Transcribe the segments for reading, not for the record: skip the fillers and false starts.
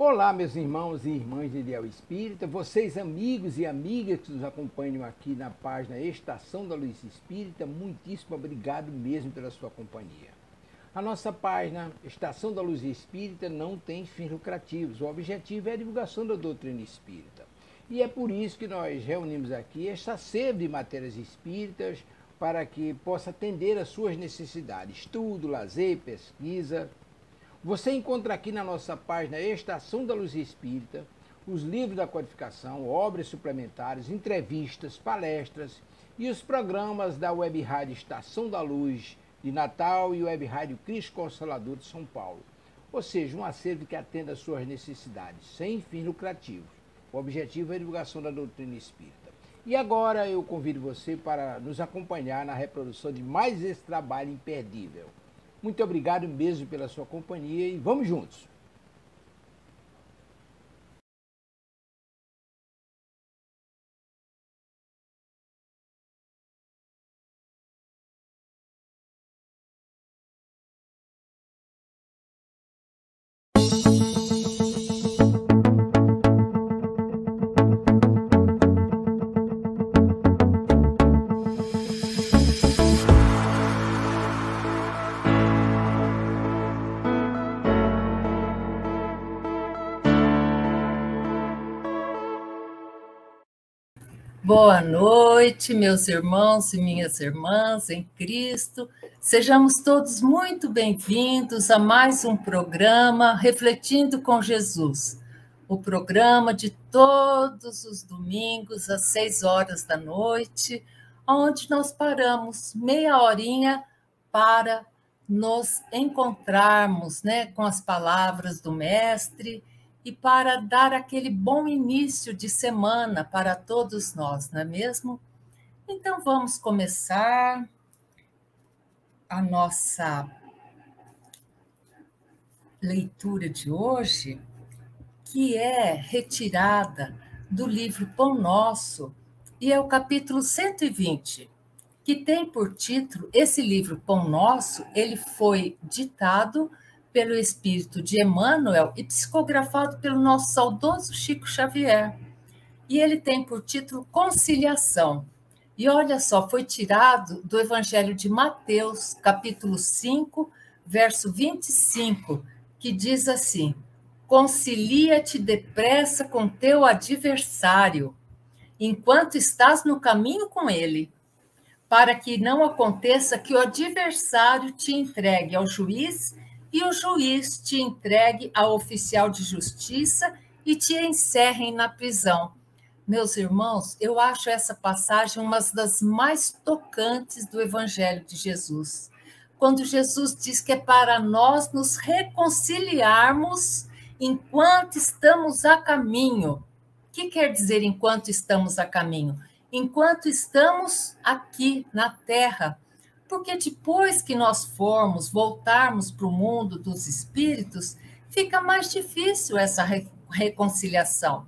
Olá, meus irmãos e irmãs de Ideal Espírita, vocês amigos e amigas que nos acompanham aqui na página Estação da Luz Espírita, muitíssimo obrigado mesmo pela sua companhia. A nossa página Estação da Luz Espírita não tem fins lucrativos, o objetivo é a divulgação da doutrina espírita. E é por isso que nós reunimos aqui esta sede de matérias espíritas para que possa atender às suas necessidades, estudo, lazer, pesquisa. Você encontra aqui na nossa página Estação da Luz Espírita os livros da codificação, obras suplementares, entrevistas, palestras e os programas da Web Rádio Estação da Luz de Natal e Web Rádio Cristo Consolador de São Paulo. Ou seja, um acervo que atenda às suas necessidades, sem fins lucrativos. O objetivo é a divulgação da doutrina espírita. E agora eu convido você para nos acompanhar na reprodução de mais esse trabalho imperdível. Muito obrigado mesmo pela sua companhia e vamos juntos! Boa noite, meus irmãos e minhas irmãs em Cristo. Sejamos todos muito bem-vindos a mais um programa Refletindo com Jesus. O programa de todos os domingos às 6 horas da noite, onde nós paramos meia horinha para nos encontrarmos, com as palavras do Mestre, e para dar aquele bom início de semana para todos nós, não é mesmo? Então, vamos começar a nossa leitura de hoje, que é retirada do livro Pão Nosso, e é o capítulo 120, que tem por título, esse livro Pão Nosso, ele foi ditado pelo espírito de Emmanuel e psicografado pelo nosso saudoso Chico Xavier. E ele tem por título Conciliação. E olha só, foi tirado do Evangelho de Mateus, capítulo 5, verso 25, que diz assim: concilia-te depressa com teu adversário, enquanto estás no caminho com ele, para que não aconteça que o adversário te entregue ao juiz e o juiz te entregue ao oficial de justiça e te encerrem na prisão. Meus irmãos, eu acho essa passagem uma das mais tocantes do Evangelho de Jesus. Quando Jesus diz que é para nós nos reconciliarmos enquanto estamos a caminho. O que quer dizer enquanto estamos a caminho? Enquanto estamos aqui na Terra. Porque depois que nós voltarmos para o mundo dos espíritos, fica mais difícil essa reconciliação.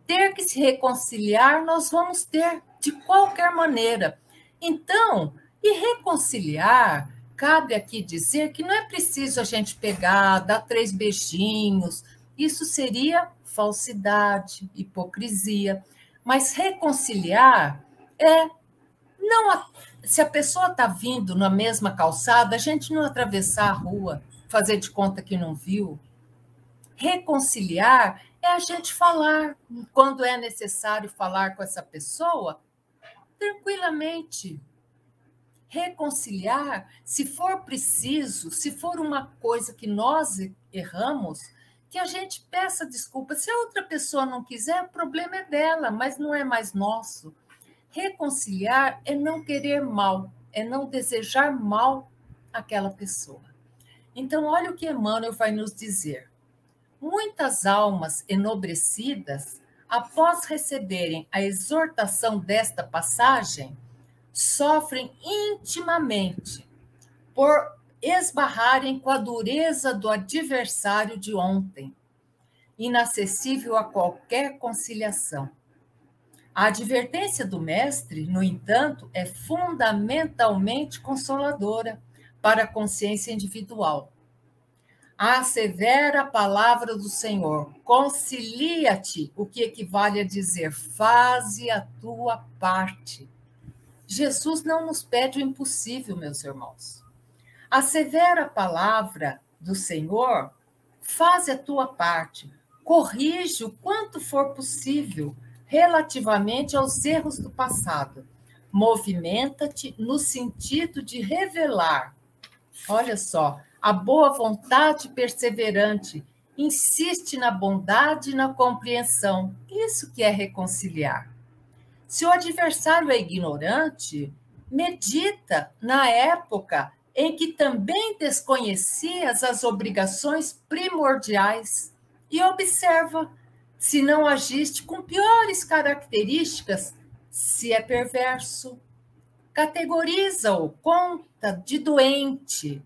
Ter que se reconciliar, nós vamos ter de qualquer maneira. Então, e reconciliar, cabe aqui dizer que não é preciso a gente pegar, dar 3 beijinhos, isso seria falsidade, hipocrisia. Mas reconciliar é não, se a pessoa está vindo na mesma calçada, a gente não atravessar a rua, fazer de conta que não viu. Reconciliar é a gente falar, quando é necessário falar com essa pessoa, tranquilamente. Reconciliar, se for preciso, se for uma coisa que nós erramos, que a gente peça desculpa. Se a outra pessoa não quiser, o problema é dela, mas não é mais nosso. Reconciliar é não querer mal, é não desejar mal àquela pessoa. Então, olha o que Emmanuel vai nos dizer. Muitas almas enobrecidas, após receberem a exortação desta passagem, sofrem intimamente por esbarrarem com a dureza do adversário de ontem, inacessível a qualquer conciliação. A advertência do mestre, no entanto, é fundamentalmente consoladora para a consciência individual. Assevera a palavra do Senhor. Concilia-te, o que equivale a dizer, faze a tua parte. Jesus não nos pede o impossível, meus irmãos. Assevera a palavra do Senhor, faze a tua parte. Corrige o quanto for possível relativamente aos erros do passado. Movimenta-te no sentido de revelar, olha só, a boa vontade perseverante, insiste na bondade e na compreensão. Isso que é reconciliar. Se o adversário é ignorante, medita na época em que também desconhecias as obrigações primordiais e observa se não agiste com piores características, se é perverso. Categoriza-o, conta de doente,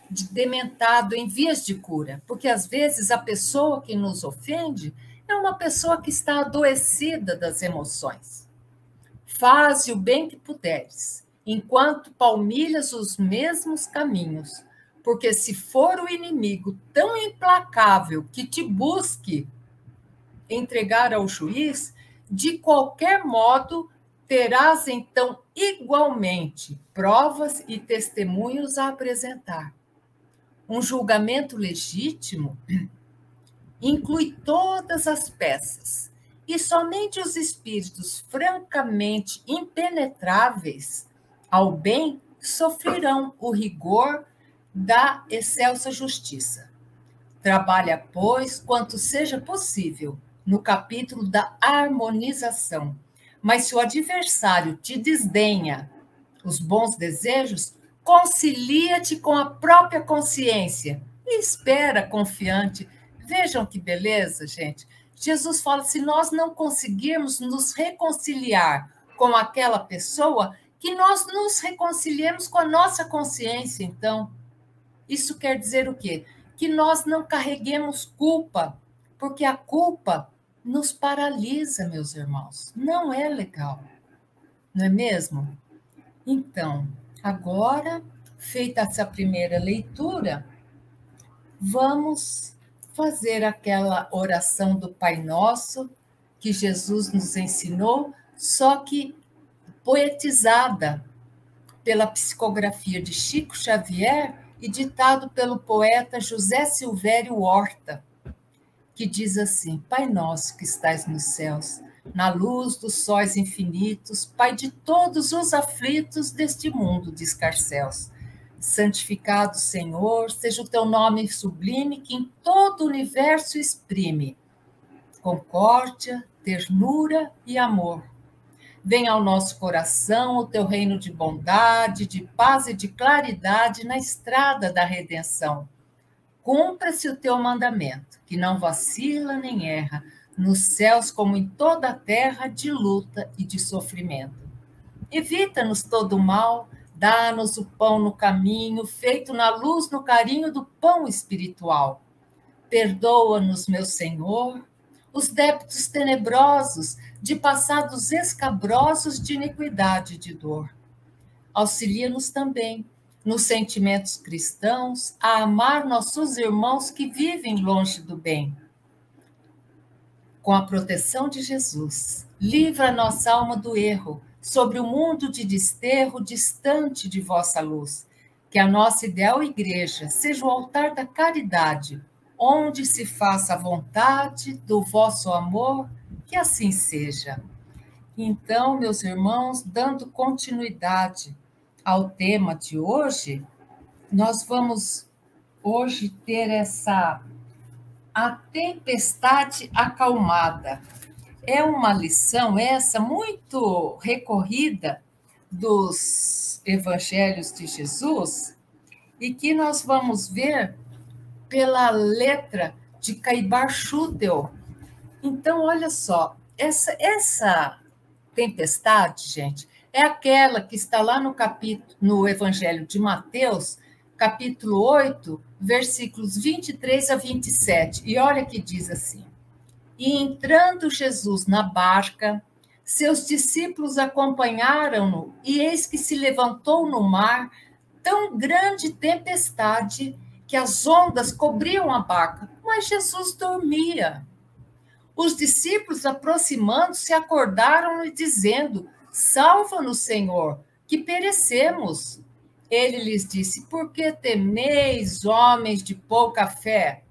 de dementado em vias de cura, porque às vezes a pessoa que nos ofende é uma pessoa que está adoecida das emoções. Faze o bem que puderes, enquanto palmilhas os mesmos caminhos, porque se for o inimigo tão implacável que te busque entregar ao juiz, de qualquer modo terás então igualmente provas e testemunhos a apresentar. Um julgamento legítimo inclui todas as peças, e somente os espíritos francamente impenetráveis ao bem sofrerão o rigor da excelsa justiça. Trabalha, pois, quanto seja possível, no capítulo da harmonização. Mas se o adversário te desdenha os bons desejos, concilia-te com a própria consciência e espera confiante. Vejam que beleza, gente. Jesus fala, se nós não conseguirmos nos reconciliar com aquela pessoa, que nós nos reconciliemos com a nossa consciência, então. Isso quer dizer o quê? Que nós não carreguemos culpa, porque a culpa nos paralisa, meus irmãos. Não é legal, não é mesmo? Então, agora, feita essa primeira leitura, vamos fazer aquela oração do Pai Nosso que Jesus nos ensinou, só que poetizada pela psicografia de Chico Xavier e ditado pelo poeta José Silvério Horta, que diz assim: Pai nosso que estais nos céus, na luz dos sóis infinitos, Pai de todos os aflitos deste mundo de escarcéus, santificado, Senhor, seja o teu nome sublime que em todo o universo exprime concórdia, ternura e amor. Venha ao nosso coração o teu reino de bondade, de paz e de claridade na estrada da redenção. Cumpra-se o teu mandamento, que não vacila nem erra, nos céus como em toda a terra, de luta e de sofrimento. Evita-nos todo o mal, dá-nos o pão no caminho, feito na luz, no carinho do pão espiritual. Perdoa-nos, meu Senhor, os débitos tenebrosos, de passados escabrosos de iniquidade e de dor. Auxilia-nos também, nos sentimentos cristãos, a amar nossos irmãos que vivem longe do bem. Com a proteção de Jesus, livra a nossa alma do erro, sobre o mundo de desterro distante de vossa luz. Que a nossa ideal igreja seja o altar da caridade, onde se faça a vontade do vosso amor, que assim seja. Então, meus irmãos, dando continuidade ao tema de hoje, nós vamos hoje ter a tempestade acalmada. É uma lição essa muito recorrida dos evangelhos de Jesus e que nós vamos ver pela letra de Caibar Schutel. Então, olha só, essa tempestade, gente, é aquela que está lá no Evangelho de Mateus, capítulo 8, versículos 23 a 27. E olha que diz assim: E entrando Jesus na barca, seus discípulos acompanharam-no, e eis que se levantou no mar tão grande tempestade que as ondas cobriam a barca, mas Jesus dormia. Os discípulos, aproximando-se, acordaram e dizendo: Salva-nos, Senhor, que perecemos. Ele lhes disse: Por que temeis, homens de pouca fé?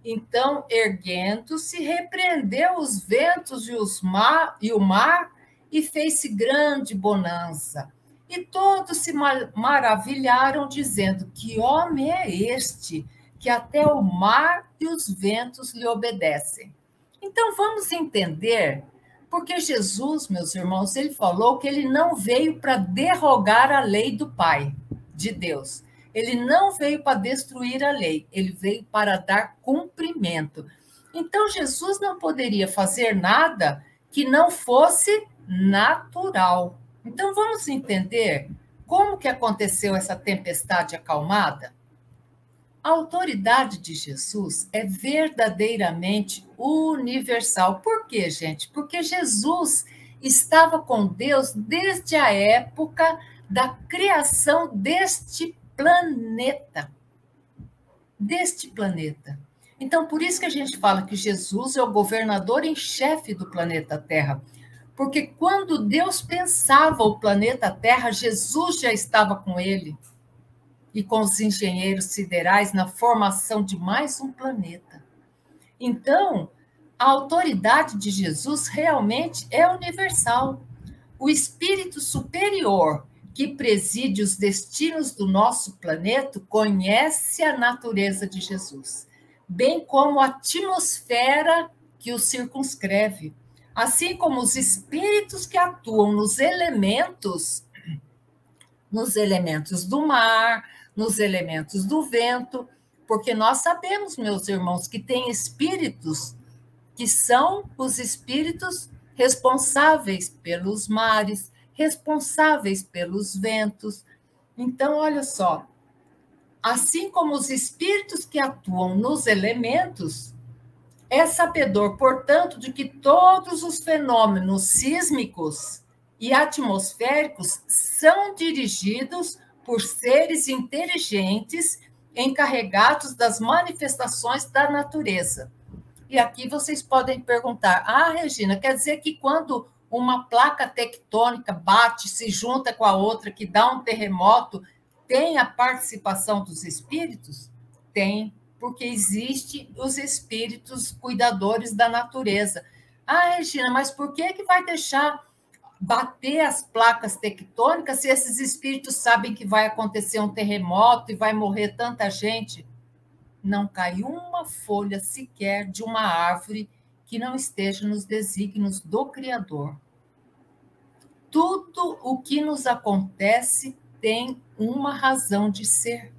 Então, erguendo-se, repreendeu os ventos e o mar, e fez-se grande bonança. E todos se maravilharam, dizendo: Que homem é este, que até o mar e os ventos lhe obedecem? Então, vamos entender, porque Jesus, meus irmãos, ele falou que ele não veio para derrogar a lei do Pai, de Deus. Ele não veio para destruir a lei, ele veio para dar cumprimento. Então, Jesus não poderia fazer nada que não fosse natural. Então, vamos entender como que aconteceu essa tempestade acalmada? A autoridade de Jesus é verdadeiramente universal. Por quê, gente? Porque Jesus estava com Deus desde a época da criação deste planeta. Deste planeta. Então, por isso que a gente fala que Jesus é o governador em chefe do planeta Terra. Porque quando Deus pensava o planeta Terra, Jesus já estava com ele. E com os engenheiros siderais na formação de mais um planeta. Então, a autoridade de Jesus realmente é universal. O espírito superior que preside os destinos do nosso planeta conhece a natureza de Jesus, bem como a atmosfera que o circunscreve, assim como os espíritos que atuam nos elementos do mar, nos elementos do vento, porque nós sabemos, meus irmãos, que tem espíritos que são os espíritos responsáveis pelos mares, responsáveis pelos ventos. Então, olha só, assim como os espíritos que atuam nos elementos, é sabedor, portanto, de que todos os fenômenos sísmicos e atmosféricos são dirigidos por seres inteligentes encarregados das manifestações da natureza. E aqui vocês podem perguntar: Regina, quer dizer que quando uma placa tectônica bate, se junta com a outra, que dá um terremoto, tem a participação dos espíritos? Tem, porque existem os espíritos cuidadores da natureza. Regina, mas por que vai deixar bater as placas tectônicas se esses espíritos sabem que vai acontecer um terremoto e vai morrer tanta gente? Não cai uma folha sequer de uma árvore que não esteja nos desígnios do Criador. Tudo o que nos acontece tem uma razão de ser.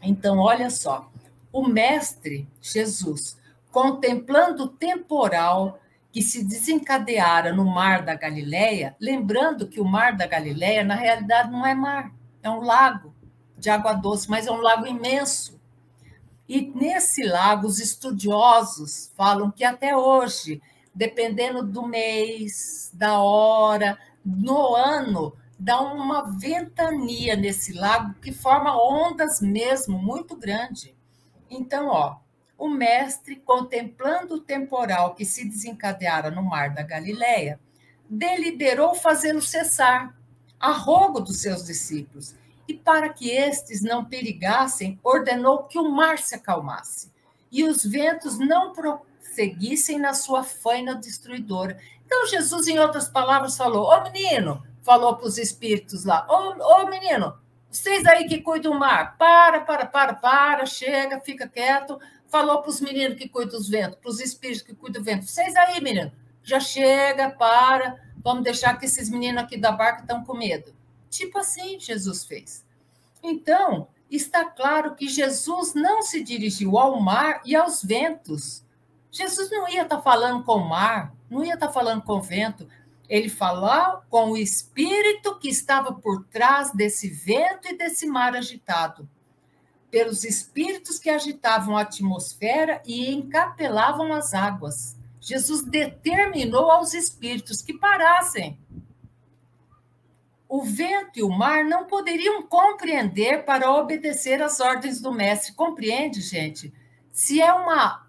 Então, olha só, o Mestre Jesus, contemplando o temporal que se desencadeara no Mar da Galileia, lembrando que o Mar da Galileia, na realidade, não é mar, é um lago de água doce, mas é um lago imenso. E nesse lago, os estudiosos falam que até hoje, dependendo do mês, da hora, no ano, dá uma ventania nesse lago que forma ondas mesmo muito grande. Então, o mestre, contemplando o temporal que se desencadeara no Mar da Galileia, deliberou fazê-lo cessar, a rogo dos seus discípulos, e para que estes não perigassem, ordenou que o mar se acalmasse e os ventos não prosseguissem na sua faina destruidora. Então, Jesus, em outras palavras, falou: menino, falou para os espíritos lá: menino, vocês aí que cuidam do mar, para, chega, fica quieto. Falou para os meninos que cuidam dos ventos, para os espíritos que cuidam do vento: vocês aí, menino, já chega, para, vamos deixar que esses meninos aqui da barca estão com medo. Tipo assim Jesus fez. Então, está claro que Jesus não se dirigiu ao mar e aos ventos. Jesus não ia estar falando com o mar, não ia estar falando com o vento. Ele falou com o espírito que estava por trás desse vento e desse mar agitado, pelos espíritos que agitavam a atmosfera e encapelavam as águas. Jesus determinou aos espíritos que parassem. o vento e o mar não poderiam compreender para obedecer às ordens do mestre. Compreende, gente? Se é uma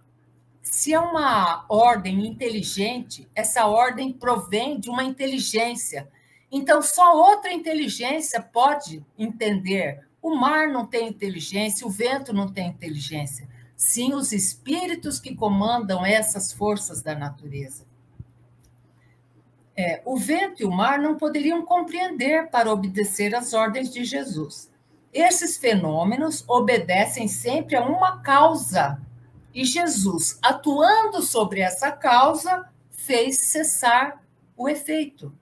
ordem inteligente, essa ordem provém de uma inteligência. Então, só outra inteligência pode entender. O mar não tem inteligência, o vento não tem inteligência. Sim, os espíritos que comandam essas forças da natureza. O vento e o mar não poderiam compreender para obedecer às ordens de Jesus. Esses fenômenos obedecem sempre a uma causa. E Jesus, atuando sobre essa causa, fez cessar o efeito.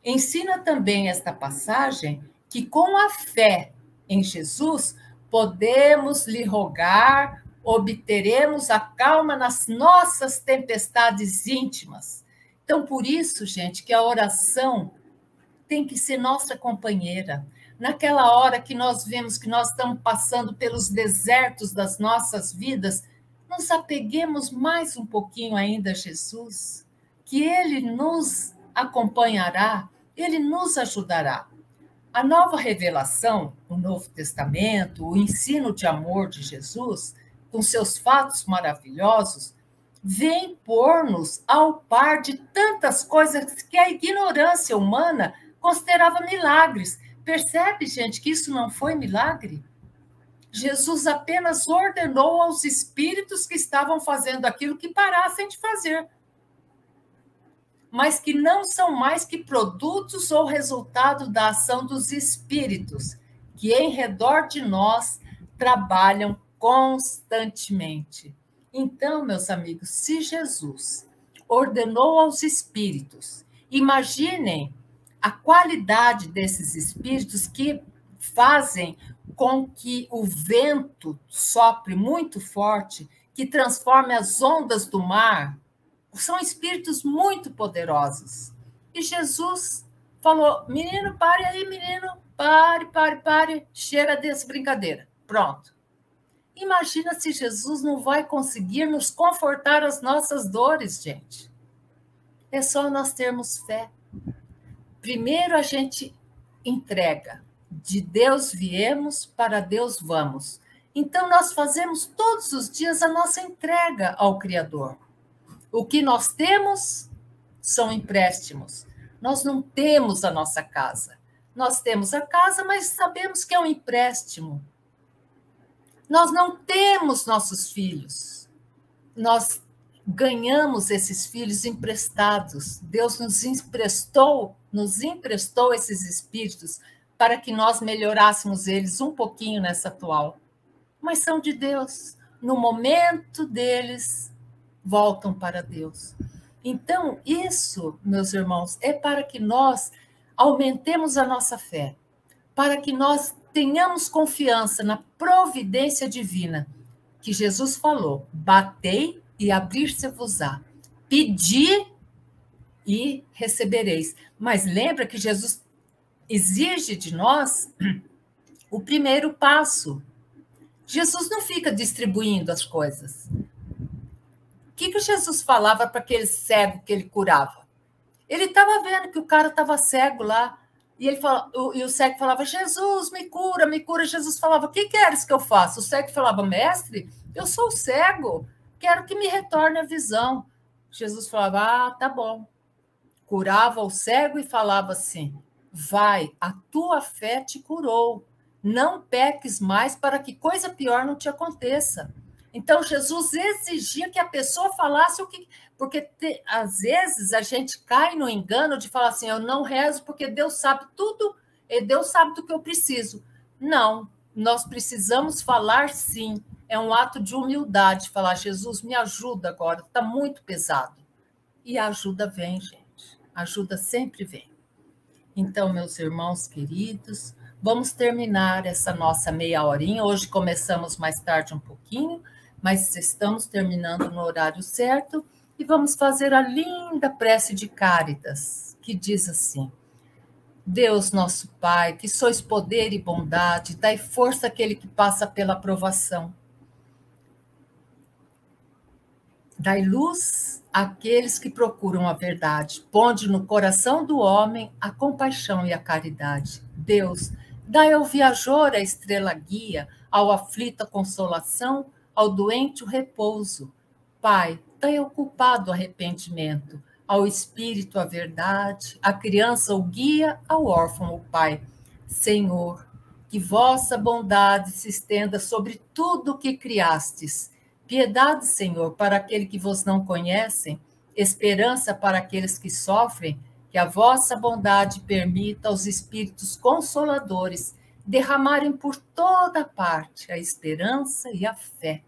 Ensina também esta passagem que, com a fé em Jesus, podemos lhe rogar, obteremos a calma nas nossas tempestades íntimas. Então, por isso, gente, que a oração tem que ser nossa companheira. Naquela hora que nós vemos que nós estamos passando pelos desertos das nossas vidas, nos apeguemos mais um pouquinho ainda a Jesus, que Ele nos acompanhará, Ele nos ajudará. A nova revelação, o Novo Testamento, o ensino de amor de Jesus, com seus fatos maravilhosos, vem pôr-nos ao par de tantas coisas que a ignorância humana considerava milagres. Percebe, gente, que isso não foi milagre? Jesus apenas ordenou aos espíritos que estavam fazendo aquilo que parassem de fazer, mas que não são mais que produtos ou resultado da ação dos espíritos, que em redor de nós trabalham constantemente. Então, meus amigos, se Jesus ordenou aos espíritos, imaginem a qualidade desses espíritos que fazem com que o vento sopre muito forte, que transforme as ondas do mar. São espíritos muito poderosos. E Jesus falou: menino, pare aí, menino, pare, chega dessa brincadeira. Pronto. Imagina se Jesus não vai conseguir nos confortar as nossas dores, gente. É só nós termos fé. Primeiro a gente entrega. De Deus viemos, para Deus vamos. Então nós fazemos todos os dias a nossa entrega ao Criador. O que nós temos são empréstimos. Nós não temos a nossa casa. Nós temos a casa, mas sabemos que é um empréstimo. Nós não temos nossos filhos. Nós ganhamos esses filhos emprestados. Deus nos emprestou esses espíritos para que nós melhorássemos eles um pouquinho nessa atual. Mas são de Deus. No momento deles, voltam para Deus. Então, isso, meus irmãos, é para que nós aumentemos a nossa fé, para que nós tenhamos confiança na providência divina, que Jesus falou: batei e abrir-se-vos-á, pedi e recebereis. Mas lembra que Jesus exige de nós o primeiro passo. Jesus não fica distribuindo as coisas. O que Jesus falava para aquele cego que ele curava? Ele estava vendo que o cara estava cego lá, e o cego falava: Jesus, me cura, me cura. Jesus falava: o que queres que eu faça? O cego falava: mestre, eu sou cego, quero que me retorne a visão. Jesus falava: ah, tá bom. Curava o cego e falava assim: vai, a tua fé te curou. Não peques mais para que coisa pior não te aconteça. Então, Jesus exigia que a pessoa falasse o que... Porque, às vezes, a gente cai no engano de falar assim: eu não rezo porque Deus sabe tudo, e Deus sabe do que eu preciso. Não, nós precisamos falar sim. É um ato de humildade, falar: Jesus, me ajuda agora, está muito pesado. E a ajuda vem, gente. A ajuda sempre vem. Então, meus irmãos queridos, vamos terminar essa nossa meia horinha. Hoje começamos mais tarde um pouquinho, mas estamos terminando no horário certo e vamos fazer a linda prece de Cáritas, que diz assim: Deus nosso Pai, que sois poder e bondade, dai força àquele que passa pela provação. Dai luz àqueles que procuram a verdade. Ponde no coração do homem a compaixão e a caridade. Deus, dai ao viajor a estrela guia, ao aflito a consolação, ao doente o repouso. Pai, dai ao culpado o arrependimento, ao espírito a verdade, à criança o guia, ao órfão o pai. Senhor, que vossa bondade se estenda sobre tudo o que criastes. Piedade, Senhor, para aqueles que vos não conhecem, esperança para aqueles que sofrem, que a vossa bondade permita aos espíritos consoladores derramarem por toda parte a esperança e a fé.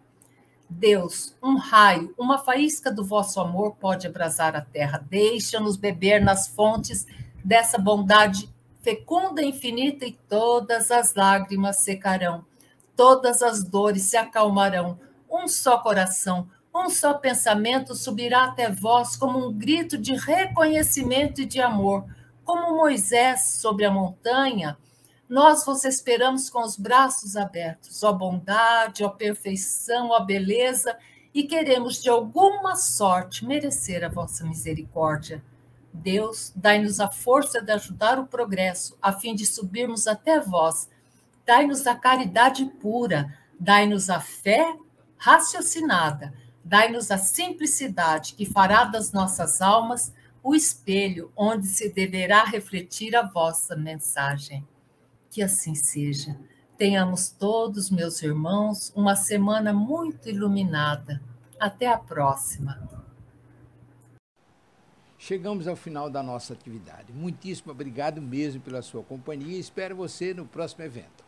Deus, um raio, uma faísca do vosso amor pode abrasar a terra. Deixa-nos beber nas fontes dessa bondade fecunda e infinita, e todas as lágrimas secarão, todas as dores se acalmarão. Um só coração, um só pensamento subirá até vós como um grito de reconhecimento e de amor. Como Moisés sobre a montanha, nós vos esperamos com os braços abertos, ó bondade, ó perfeição, ó beleza, e queremos de alguma sorte merecer a vossa misericórdia. Deus, dai-nos a força de ajudar o progresso, a fim de subirmos até vós. Dai-nos a caridade pura, dai-nos a fé raciocinada, dai-nos a simplicidade que fará das nossas almas o espelho onde se deverá refletir a vossa mensagem. Que assim seja. Tenhamos todos, meus irmãos, uma semana muito iluminada. Até a próxima. Chegamos ao final da nossa atividade. Muitíssimo obrigado mesmo pela sua companhia e espero você no próximo evento.